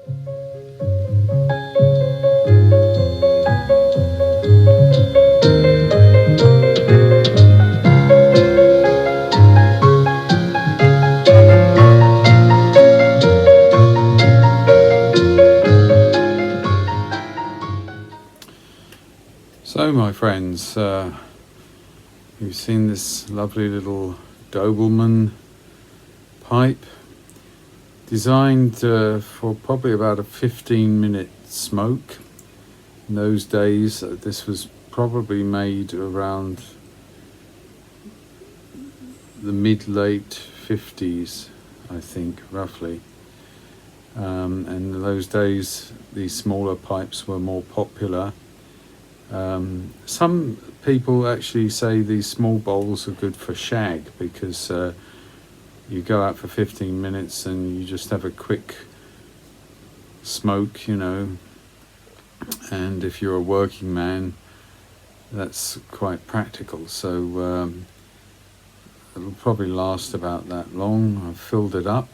So, my friends, you've seen this lovely little Dobelman pipe designed for probably about a 15-minute smoke. In those days, this was probably made around the mid-late 50s, I think, roughly. And in those days, these smaller pipes were more popular. Some people actually say these small bowls are good for shag because you go out for 15 minutes and you just have a quick smoke, and if you're a working man, that's quite practical. So it'll probably last about that long. I've filled it up,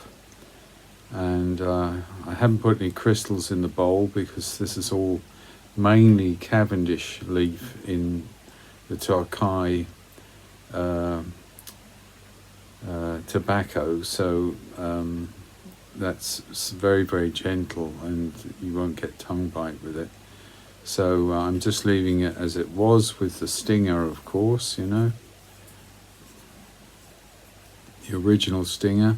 and I haven't put any crystals in the bowl because this is all mainly Cavendish leaf in the Tokai tobacco, so that's very, very gentle and you won't get tongue bite with it. So I'm just leaving it as it was with the stinger, of course, the original stinger.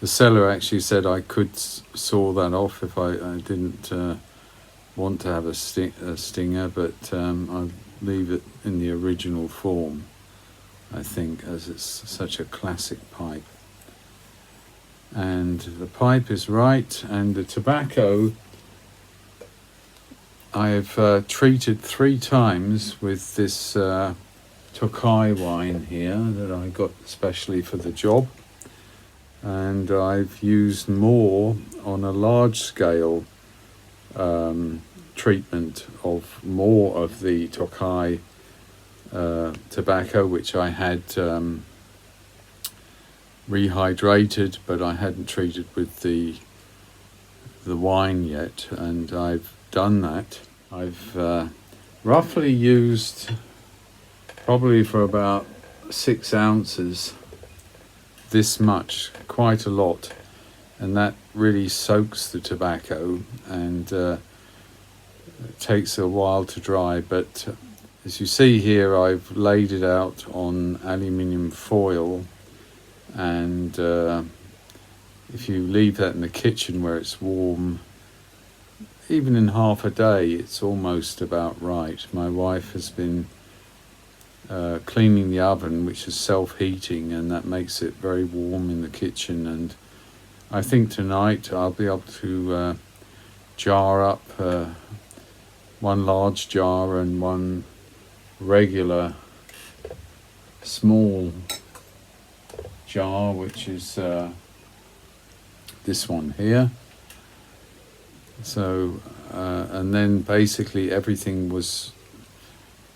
The seller actually said I could saw that off if I didn't want to have a stinger, but I'll leave it in the original form, I think, as it's such a classic pipe. And the pipe is right, and the tobacco I've treated 3 times with this Tokai wine here that I got especially for the job, and I've used more on a large scale treatment of more of the Tokai tobacco, which I had rehydrated, but I hadn't treated with the wine yet, and I've done that. I've roughly used probably for about 6 ounces, this much, quite a lot, and that really soaks the tobacco, and it takes a while to dry. But as you see here, I've laid it out on aluminium foil, and if you leave that in the kitchen where it's warm, even in half a day, it's almost about right. My wife has been cleaning the oven, which is self-heating, and that makes it very warm in the kitchen, and I think tonight I'll be able to jar up one large jar and one regular small jar, which is this one here. So and then basically everything was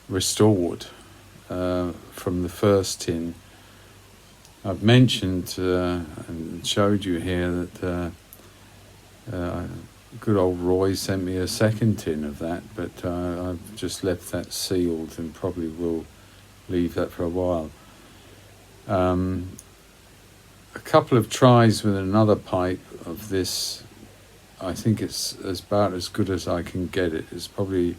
restored from the first tin. I've mentioned and showed you here that good old Roy sent me a second tin of that, but I've just left that sealed and probably will leave that for a while. A couple of tries with another pipe of this, I think it's about as good as I can get it. It's probably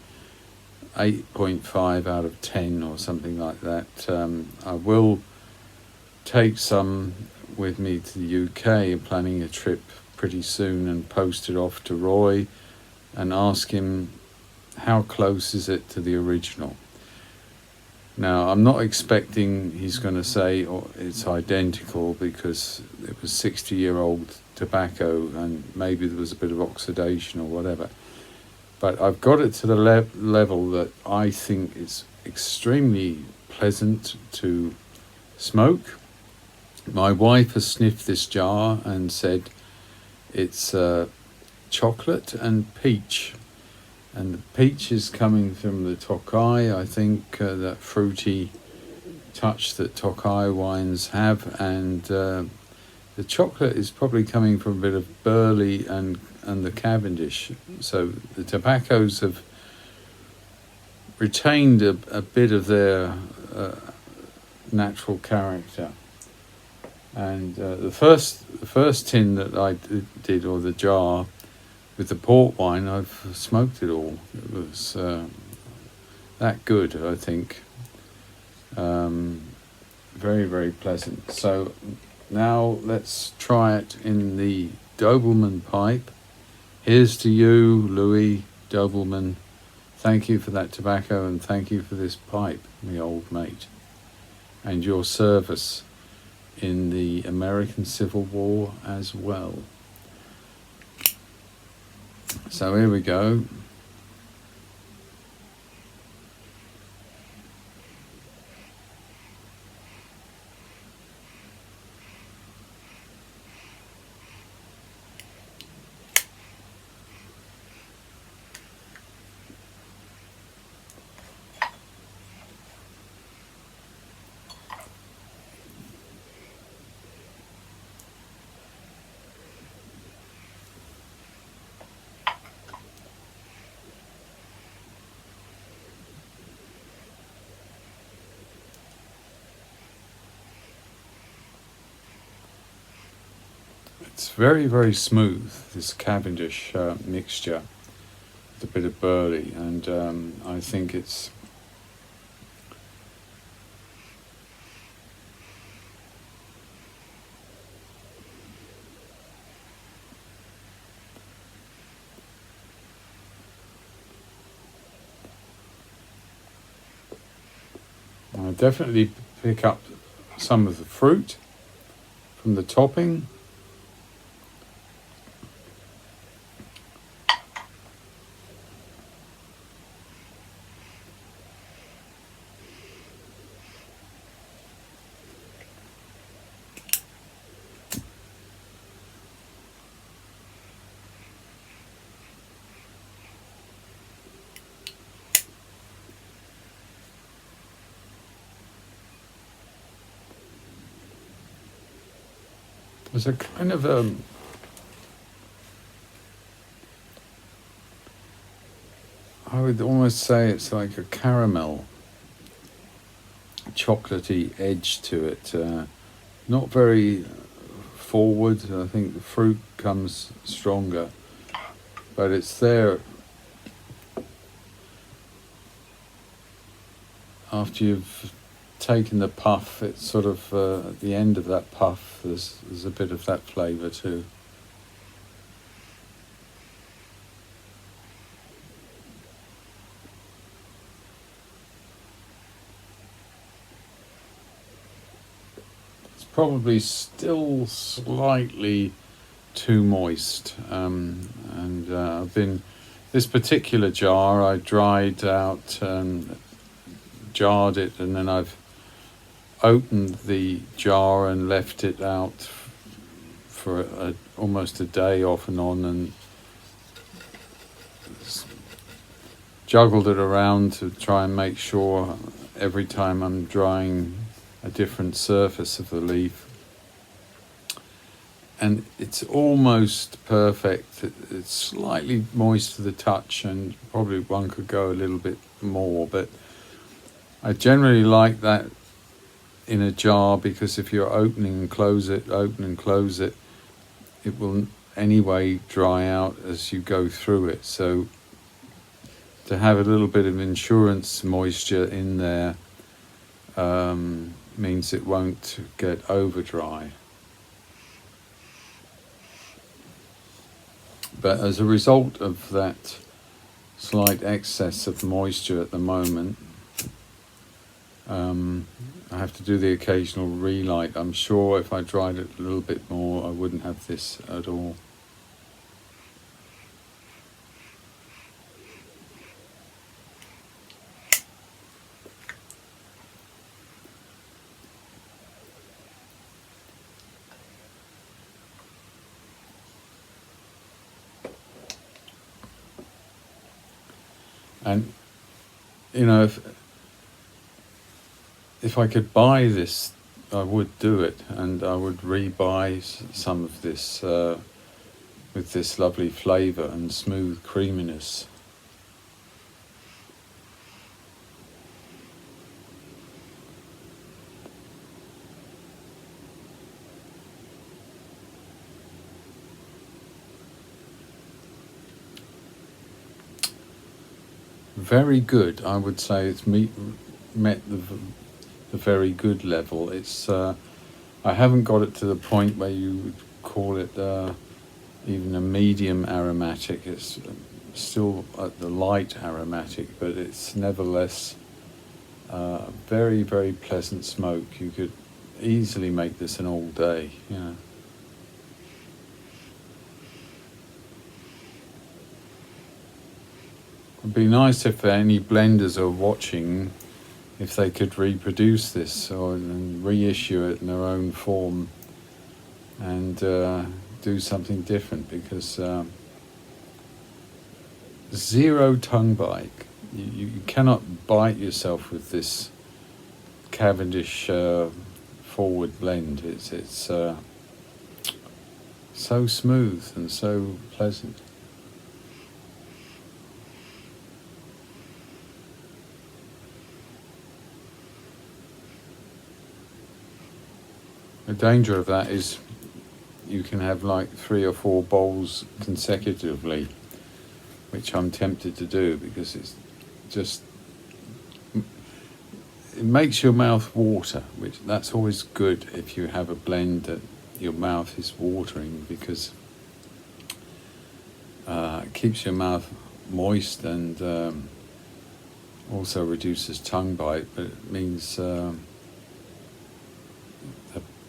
8.5 out of 10 or something like that. I will take some with me to the UK, planning a trip pretty soon, and post it off to Roy and ask him how close is it to the original. Now, I'm not expecting he's going to say it's identical, because it was 60-year-old tobacco and maybe there was a bit of oxidation or whatever. But I've got it to the level that I think it's extremely pleasant to smoke. My wife has sniffed this jar and said it's chocolate and peach. And the peach is coming from the Tokai, I think, that fruity touch that Tokai wines have, and the chocolate is probably coming from a bit of Burley and the Cavendish. So the tobaccos have retained a bit of their natural character. And the first tin that I did, or the jar with the port wine, I've smoked it all. It was that good, I think. Very, very pleasant. So now let's try it in the Dobelman pipe. Here's to you, Louis Dobbelmann. Thank you for that tobacco, and thank you for this pipe, my old mate, and your service in the American Civil War as well. So here we go. It's very, very smooth, this Cavendish mixture with a bit of Burley, and I think it's I definitely pick up some of the fruit from the topping. There's a kind of I would almost say it's like a caramel, chocolatey edge to it. Not very forward. I think the fruit comes stronger, but it's there after you've taken the puff. It's sort of at the end of that puff, there's a bit of that flavour too. It's probably still slightly too moist, and I've been this particular jar I dried out and jarred it, and then I've opened the jar and left it out for almost a day off and on, and juggled it around to try and make sure every time I'm drying a different surface of the leaf. And it's almost perfect. It's slightly moist to the touch, and probably one could go a little bit more, but I generally like that in a jar, because if you're open and close it, it will anyway dry out as you go through it. So to have a little bit of insurance moisture in there means it won't get over dry. But as a result of that slight excess of moisture at the moment, I have to do the occasional relight. I'm sure if I dried it a little bit more, I wouldn't have this at all. And, you know, if I could buy this would do it, and I would rebuy some of this with this lovely flavour and smooth creaminess. Very good. I would say it's met the very good level. It's I haven't got it to the point where you would call it even a medium aromatic. It's still at the light aromatic, but it's nevertheless very, very pleasant smoke. You could easily make this an all day. Yeah. It'd be nice if any blenders are watching, if they could reproduce this and reissue it in their own form and do something different, because zero tongue bite. You cannot bite yourself with this Cavendish forward blend. It's so smooth and so pleasant. The danger of that is you can have like 3 or 4 bowls consecutively, which I'm tempted to do, because it's just, it makes your mouth water, which that's always good if you have a blend that your mouth is watering, because it keeps your mouth moist and also reduces tongue bite, but it means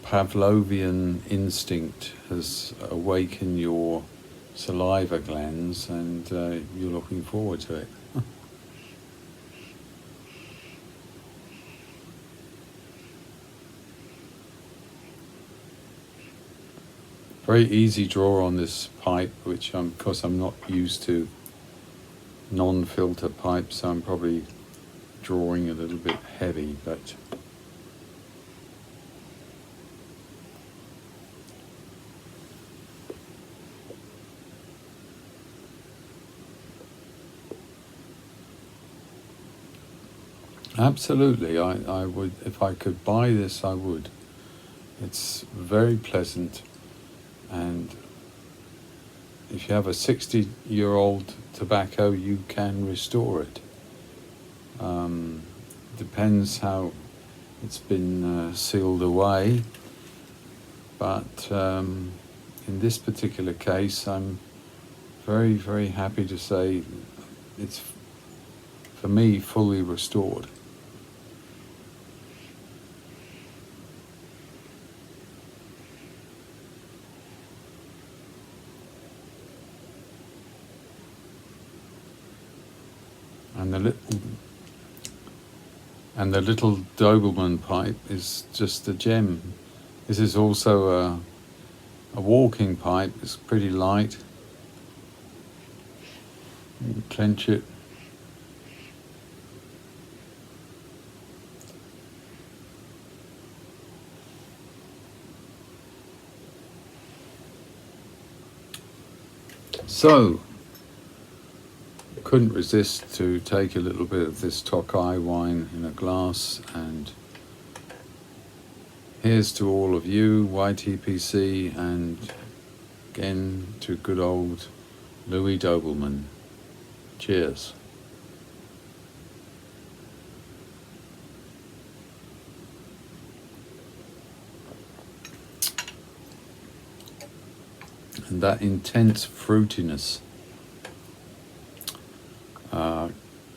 Pavlovian instinct has awakened your saliva glands, and you're looking forward to it. Very easy draw on this pipe, which because I'm not used to non-filter pipes, so I'm probably drawing a little bit heavy, but absolutely, I would, if I could buy this, I would. It's very pleasant, and if you have a 60-year-old tobacco, you can restore it. Depends how it's been sealed away, but in this particular case, I'm very, very happy to say it's, for me, fully restored. And the little Dobelman pipe is just a gem. This is also a walking pipe. It's pretty light. You can clench it. So, couldn't resist to take a little bit of this Tokai wine in a glass, and here's to all of you, YTPC, and again to good old Louis Dobbelmann. Cheers. And that intense fruitiness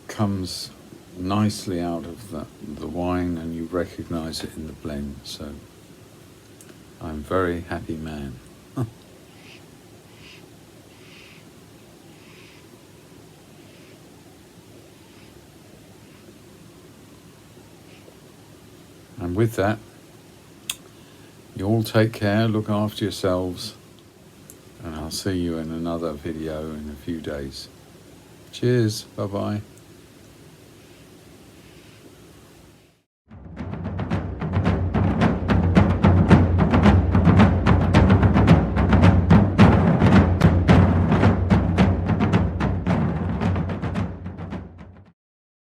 comes nicely out of the wine, and you recognize it in the blend. So I'm a very happy man. And with that, you all take care, look after yourselves, and I'll see you in another video in a few days. Cheers, bye-bye.